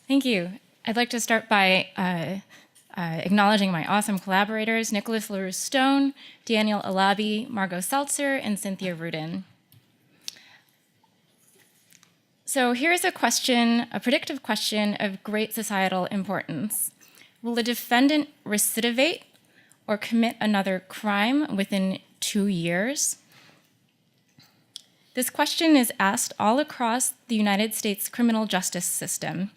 Thank you. I'd like to start by acknowledging my awesome collaborators, Nicholas LaRue Stone, Daniel Alabi, Margot Seltzer, and Cynthia Rudin. So here's a question, a predictive question of great societal importance. Will a defendant recidivate or commit another crime within 2 years? This question is asked all across the United States criminal justice system,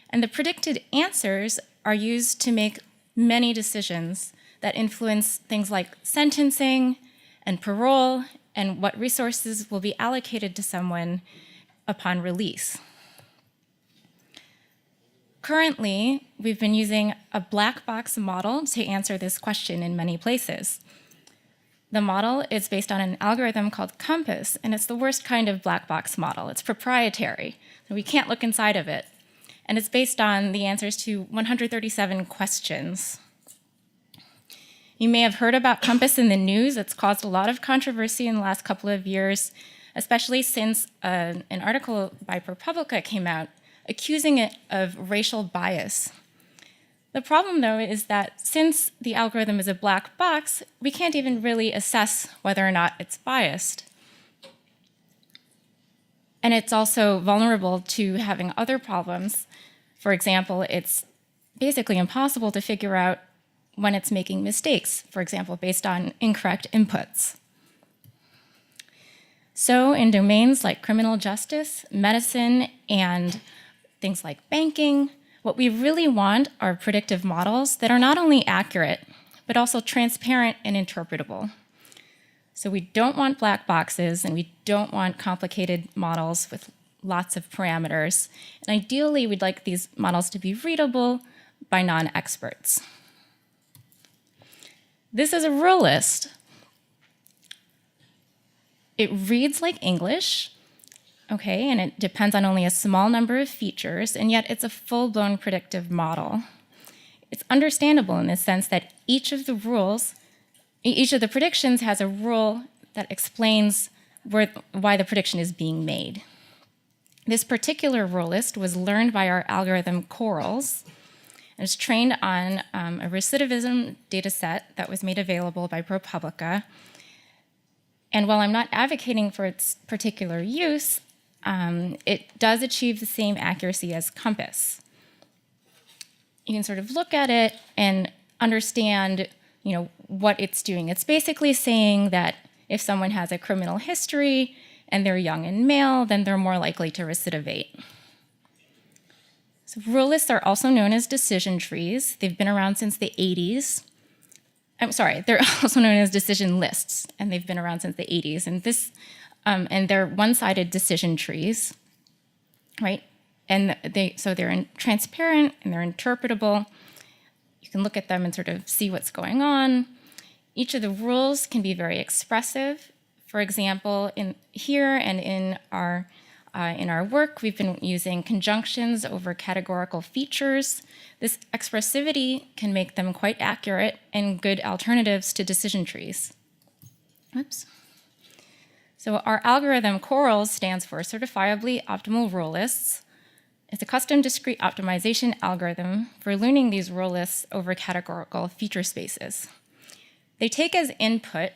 and the predicted answers are used to make many decisions that influence things like sentencing and parole and what resources will be allocated to someone upon release. Currently, we've been using a black box model to answer this question in many places. The model is based on an algorithm called COMPAS, and it's the worst kind of black box model. It's proprietary, so we can't look inside of it. And it's based on the answers to 137 questions. You may have heard about COMPAS in the news. It's caused a lot of controversy in the last couple of years, especially since an article by ProPublica came out accusing it of racial bias. The problem, though, is that since the algorithm is a black box, we can't even really assess whether or not it's biased. And it's also vulnerable to having other problems. For example, it's basically impossible to figure out when it's making mistakes, for example, based on incorrect inputs. So in domains like criminal justice, medicine, and things like banking, what we really want are predictive models that are not only accurate, but also transparent and interpretable. So we don't want black boxes, and we don't want complicated models with lots of parameters. And ideally, we'd like these models to be readable by non-experts. This is a rule list. It reads like English, okay, and it depends on only a small number of features, and yet it's a full-blown predictive model. It's understandable in the sense that each of the predictions has a rule that explains why the prediction is being made. This particular rule list was learned by our algorithm Quarles, and it's trained on a recidivism data set that was made available by ProPublica. And while I'm not advocating for its particular use, it does achieve the same accuracy as COMPAS. You can sort of look at it and understand, what it's doing. It's basically saying that if someone has a criminal history and they're young and male, then they're more likely to recidivate. So rule lists are also known as decision trees. They've been around since the 80s. They're also known as decision lists, and they've been around since the 80s. And they're one-sided decision trees, right? And they're transparent and they're interpretable. You can look at them and sort of see what's going on. Each of the rules can be very expressive. For example, in our work, we've been using conjunctions over categorical features. This expressivity can make them quite accurate and good alternatives to decision trees. Oops. So our algorithm Quarles stands for Certifiably Optimal Rule Lists. It's a custom discrete optimization algorithm for learning these rule lists over categorical feature spaces. They take as input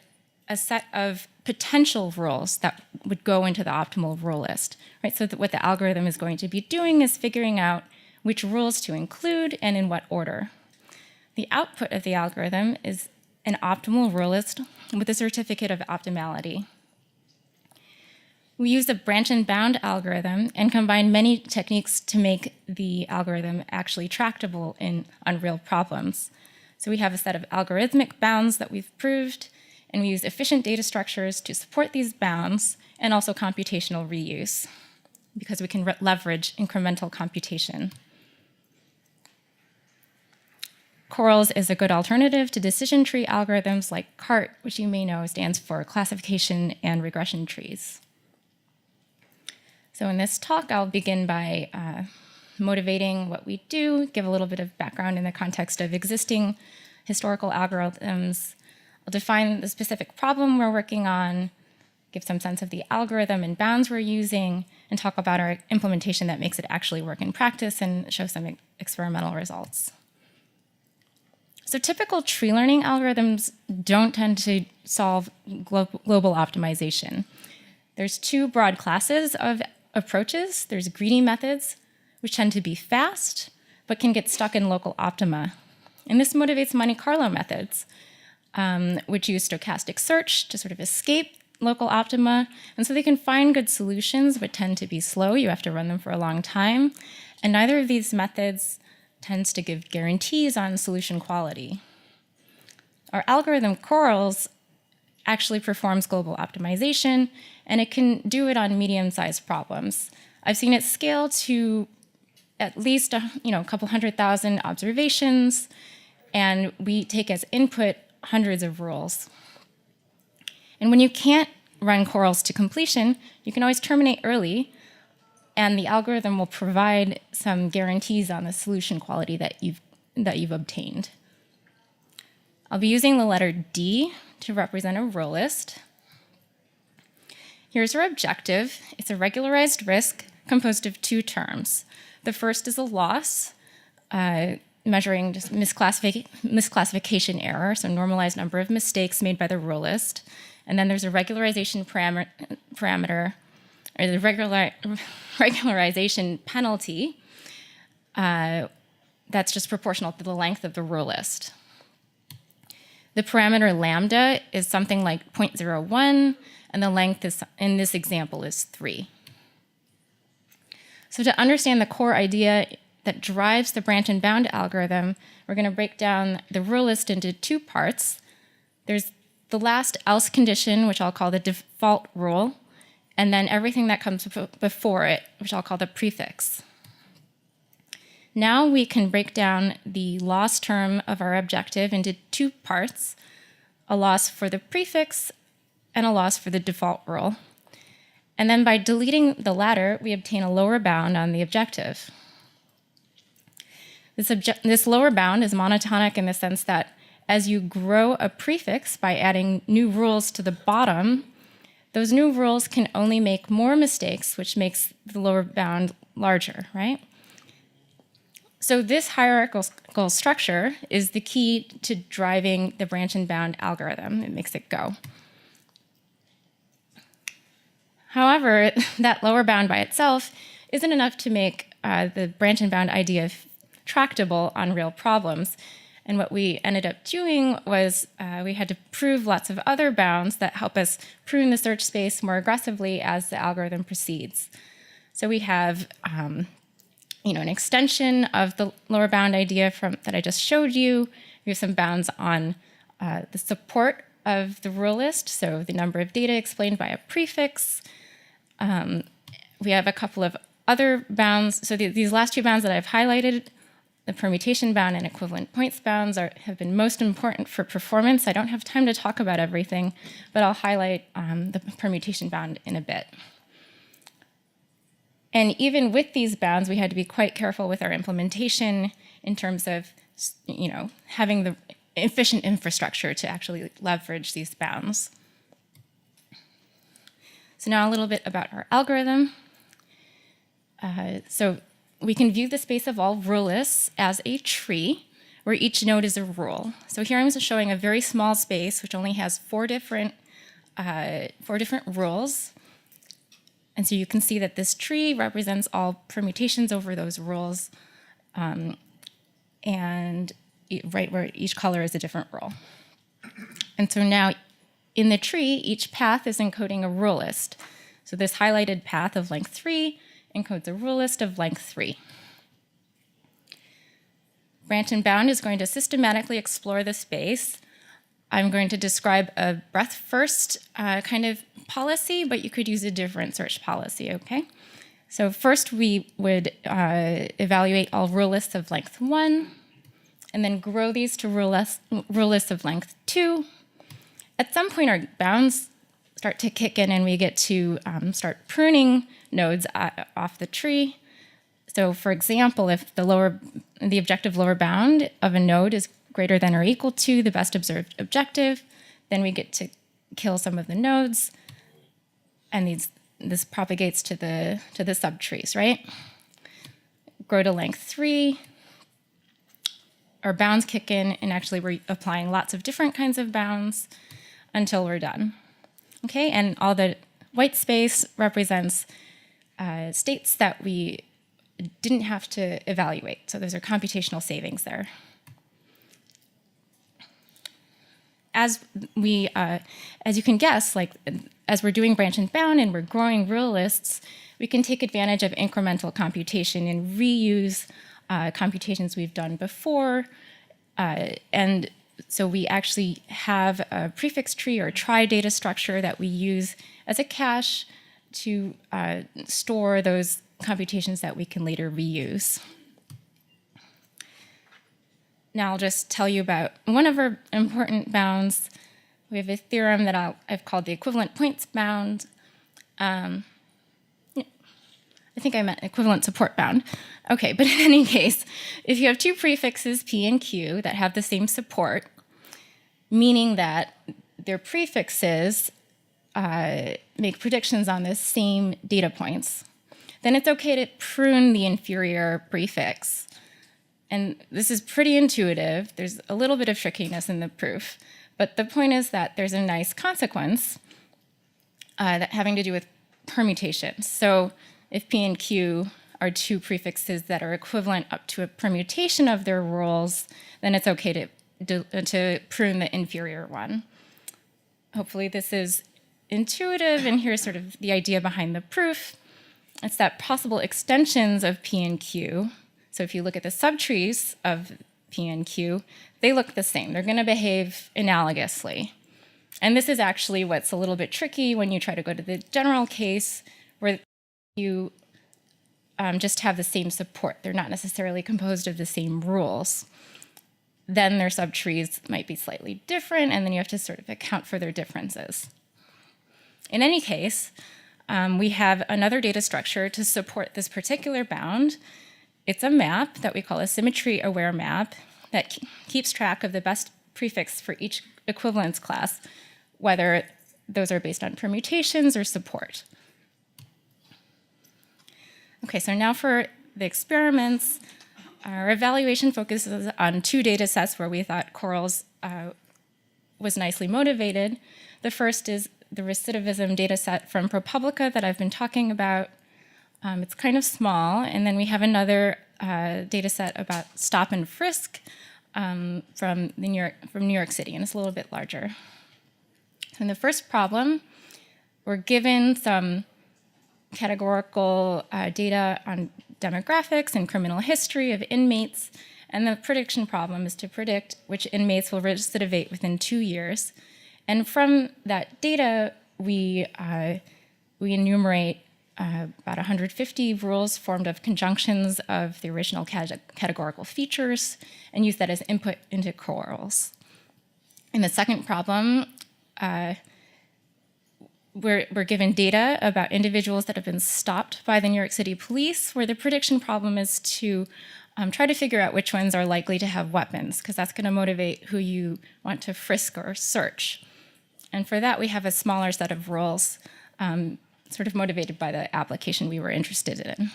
a set of potential rules that would go into the optimal rule list, right? So what the algorithm is going to be doing is figuring out which rules to include and in what order. The output of the algorithm is an optimal rule list with a certificate of optimality. We use a branch and bound algorithm and combine many techniques to make the algorithm actually tractable on real problems. So we have a set of algorithmic bounds that we've proved, and we use efficient data structures to support these bounds, and also computational reuse, because we can leverage incremental computation. Quarles is a good alternative to decision tree algorithms like CART, which you may know stands for classification and regression trees. So in this talk, I'll begin by motivating what we do, give a little bit of background in the context of existing historical algorithms. I'll define the specific problem we're working on, give some sense of the algorithm and bounds we're using, and talk about our implementation that makes it actually work in practice and show some experimental results. So typical tree learning algorithms don't tend to solve global optimization. There's two broad classes of approaches. There's greedy methods, which tend to be fast, but can get stuck in local optima. And this motivates Monte Carlo methods, which use stochastic search to sort of escape local optima. And so they can find good solutions, but tend to be slow. You have to run them for a long time. And neither of these methods tends to give guarantees on solution quality. Our algorithm Quarles actually performs global optimization, and it can do it on medium-sized problems. I've seen it scale to at least a couple 100,000 observations, and we take as input hundreds of rules. And when you can't run Quarles to completion, you can always terminate early, and the algorithm will provide some guarantees on the solution quality that you've obtained. I'll be using the letter D to represent a rule list. Here's our objective. It's a regularized risk composed of two terms. The first is a loss, measuring just misclassification error, so normalized number of mistakes made by the rule list. And then there's a regularization parameter, or the regularization penalty, that's just proportional to the length of the rule list. The parameter lambda is something like 0.01, and the length is, in this example, is 3. So to understand the core idea that drives the branch and bound algorithm, we're going to break down the rule list into two parts. There's the last else condition, which I'll call the default rule, and then everything that comes before it, which I'll call the prefix. Now we can break down the loss term of our objective into two parts, a loss for the prefix and a loss for the default rule. And then by deleting the latter, we obtain a lower bound on the objective. This lower bound is monotonic in the sense that as you grow a prefix by adding new rules to the bottom, those new rules can only make more mistakes, which makes the lower bound larger, right? So this hierarchical structure is the key to driving the branch and bound algorithm. It makes it go. However, that lower bound by itself isn't enough to make the branch and bound idea tractable on real problems. And what we ended up doing was we had to prove lots of other bounds that help us prune the search space more aggressively as the algorithm proceeds. So we have an extension of the lower bound idea that I just showed you. We have some bounds on the support of the rule list, so the number of data explained by a prefix. We have a couple of other bounds. So these last two bounds that I've highlighted, the permutation bound and equivalent points bounds have been most important for performance. I don't have time to talk about everything, but I'll highlight the permutation bound in a bit. And even with these bounds, we had to be quite careful with our implementation in terms of, having the efficient infrastructure to actually leverage these bounds. So now a little bit about our algorithm. So we can view the space of all rule lists as a tree where each node is a rule. So here I'm showing a very small space which only has four different rules. And so you can see that this tree represents all permutations over those rules, and right where each color is a different rule. And so now in the tree, each path is encoding a rule list. So this highlighted path of length 3 encodes a rule list of length 3. Branch and bound is going to systematically explore the space. I'm going to describe a breadth first kind of policy, but you could use a different search policy, okay? So first we would evaluate all rule lists of length 1, and then grow these to rule lists of length 2. At some point our bounds start to kick in and we get to start pruning nodes off the tree. So for example, if the objective lower bound of a node is greater than or equal to the best observed objective, then we get to kill some of the nodes. and this propagates to the subtrees, right? Grow to length 3, our bounds kick in, and actually we're applying lots of different kinds of bounds until we're done. Okay, and all the white space represents states that we didn't have to evaluate. So those are computational savings there. As you can guess, like as we're doing branch and bound and we're growing real lists, we can take advantage of incremental computation and reuse computations we've done before. And so we actually have a prefix tree or trie data structure that we use as a cache to store those computations that we can later reuse. Now I'll just tell you about one of our important bounds. We have a theorem that I've called the equivalent points bound. I think I meant equivalent support bound. Okay, but in any case, if you have two prefixes, P and Q, that have the same support, meaning that their prefixes make predictions on the same data points, then it's okay to prune the inferior prefix. And this is pretty intuitive. There's a little bit of trickiness in the proof, but the point is that there's a nice consequence that having to do with permutations. So if P and Q are two prefixes that are equivalent up to a permutation of their rules, then it's okay to prune the inferior one. Hopefully this is intuitive, and here's sort of the idea behind the proof. It's that possible extensions of P and Q. So if you look at the subtrees of P and Q, they look the same. They're going to behave analogously. And this is actually what's a little bit tricky when you try to go to the general case where you just have the same support. They're not necessarily composed of the same rules. Then their subtrees might be slightly different, and then you have to sort of account for their differences. In any case, we have another data structure to support this particular bound. It's a map that we call a symmetry-aware map that keeps track of the best prefix for each equivalence class, whether those are based on permutations or support. Okay, so now for the experiments, our evaluation focuses on two data sets where we thought Quarles was nicely motivated. The first is the recidivism data set from ProPublica that I've been talking about. It's kind of small, and then we have another data set about stop and frisk from New York City, and it's a little bit larger. In the first problem, we're given some categorical data on demographics and criminal history of inmates, and the prediction problem is to predict which inmates will recidivate within 2 years. And from that data, we enumerate about 150 rules formed of conjunctions of the original categorical features and use that as input into Quarles. In the second problem, we're given data about individuals that have been stopped by the New York City police, where the prediction problem is to try to figure out which ones are likely to have weapons, because that's going to motivate who you want to frisk or search. And for that, we have a smaller set of rules sort of motivated by the application we were interested in.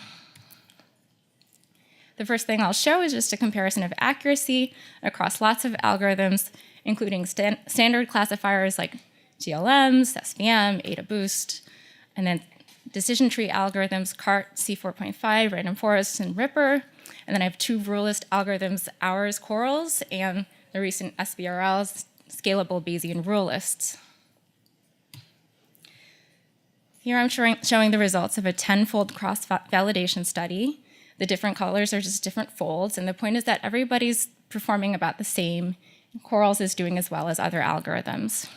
The first thing I'll show is just a comparison of accuracy across lots of algorithms, including standard classifiers like GLMs, SVM, AdaBoost, and then decision tree algorithms, CART, C4.5, Random Forest, and Ripper. And then I have two rulelist algorithms, ours, Quarles, and the recent SBRL's scalable Bayesian rule lists. Here I'm showing the results of a 10-fold cross-validation study. The different colors are just different folds, and the point is that everybody's performing about the same. Quarles is doing as well as other algorithms.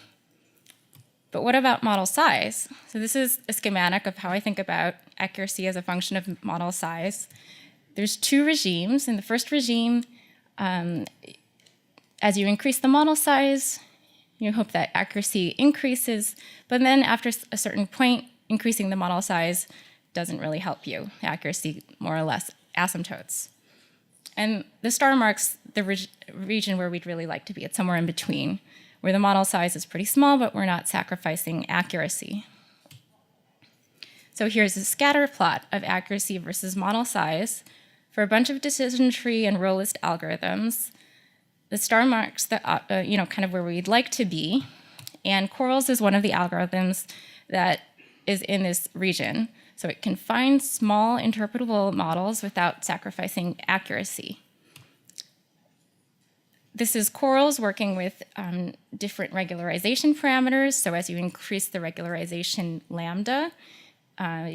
But what about model size? So this is a schematic of how I think about accuracy as a function of model size. There's two regimes. In the first regime, as you increase the model size, you hope that accuracy increases, but then after a certain point, increasing the model size doesn't really help you. Accuracy more or less asymptotes. And the star marks the region where we'd really like to be. It's somewhere in between, where the model size is pretty small, but we're not sacrificing accuracy. So here's a scatter plot of accuracy versus model size for a bunch of decision tree and row list algorithms. The star marks the, kind of where we'd like to be. And Quarles is one of the algorithms that is in this region. So it can find small interpretable models without sacrificing accuracy. This is Quarles working with different regularization parameters. So as you increase the regularization lambda,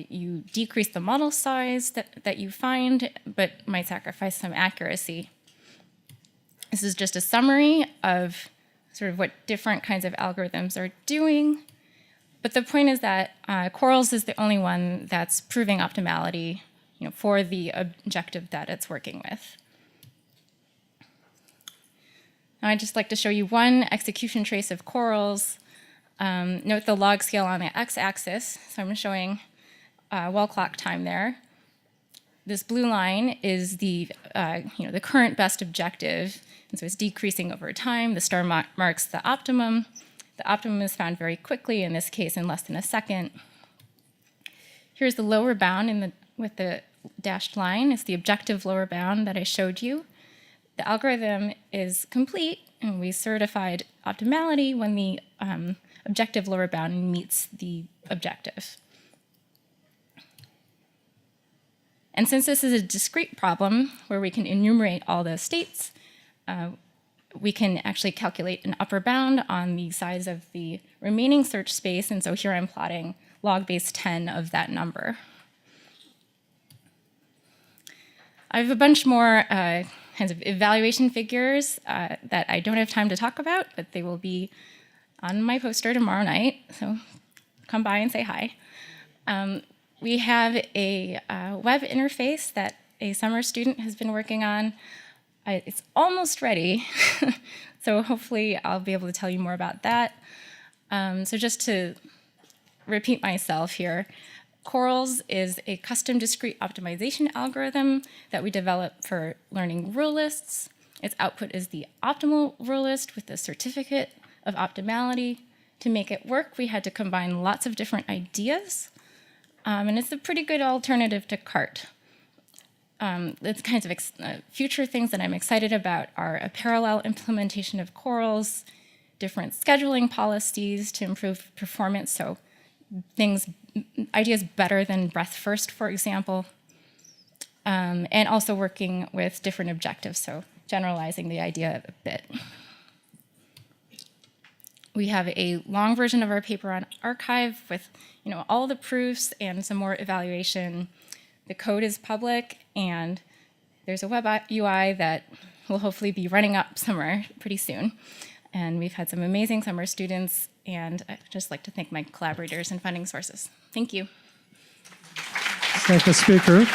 you decrease the model size that you find, but might sacrifice some accuracy. This is just a summary of sort of what different kinds of algorithms are doing. But the point is that Quarles is the only one that's proving optimality, for the objective that it's working with. Now I'd just like to show you one execution trace of Quarles. Note the log scale on the x-axis. So I'm showing wall clock time there. This blue line is the current best objective, and so it's decreasing over time. The star marks the optimum. The optimum is found very quickly, in this case in less than a second. Here's the lower bound with the dashed line. It's the objective lower bound that I showed you. The algorithm is complete, and we certified optimality when the objective lower bound meets the objective. And since this is a discrete problem where we can enumerate all the states, we can actually calculate an upper bound on the size of the remaining search space, and so here I'm plotting log base 10 of that number. I have a bunch more kinds of evaluation figures that I don't have time to talk about, but they will be on my poster tomorrow night, so come by and say hi. We have a web interface that a summer student has been working on. It's almost ready, so hopefully I'll be able to tell you more about that. So just to repeat myself here, Quarles is a custom discrete optimization algorithm that we developed for learning row lists. Its output is the optimal row list with a certificate of optimality. To make it work, we had to combine lots of different ideas, and it's a pretty good alternative to CART. The kinds of future things that I'm excited about are a parallel implementation of Quarles, different scheduling policies to improve performance, so ideas better than breadth first, for example, and also working with different objectives, so generalizing the idea a bit. We have a long version of our paper on archive with all the proofs and some more evaluation. The code is public, and there's a web UI that will hopefully be running up somewhere pretty soon. And we've had some amazing summer students, and I'd just like to thank my collaborators and funding sources. Thank you. Thank the speaker.